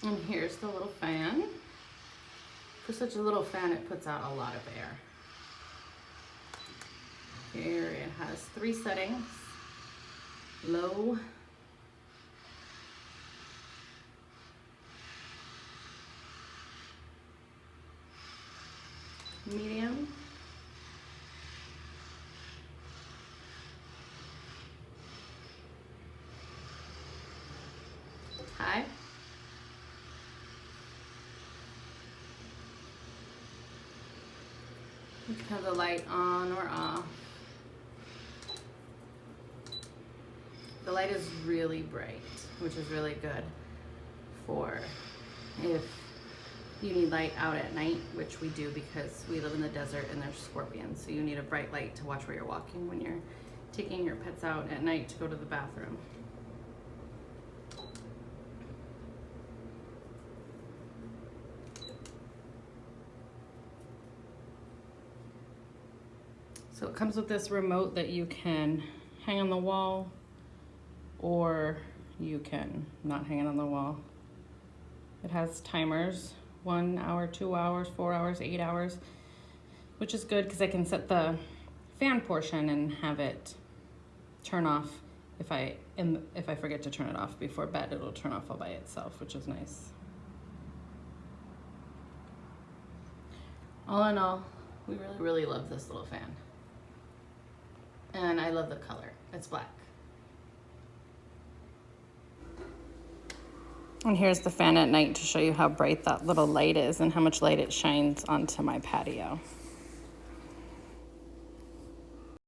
And here's the little fan. For such a little fan, it puts out a lot of air. Here it has 3 settings. Low, medium, high, you can have the light on or off. The light is really bright, which is really good for if you need light out at night, which we do because we live in the desert and there's scorpions. So you need a bright light to watch where you're walking when you're taking your pets out at night to go to the bathroom. So it comes with this remote that you can hang on the wall, or you can not hang it on the wall. It has timers, 1 hour, 2 hours, 4 hours, 8 hours, which is good because I can set the fan portion and have it turn off. If I forget to turn it off before bed, it'll turn off all by itself, which is nice. All in all, we really love this little fan. And I love the color, it's black. And here's the fan at night to show you how bright that little light is and how much light it shines onto my patio.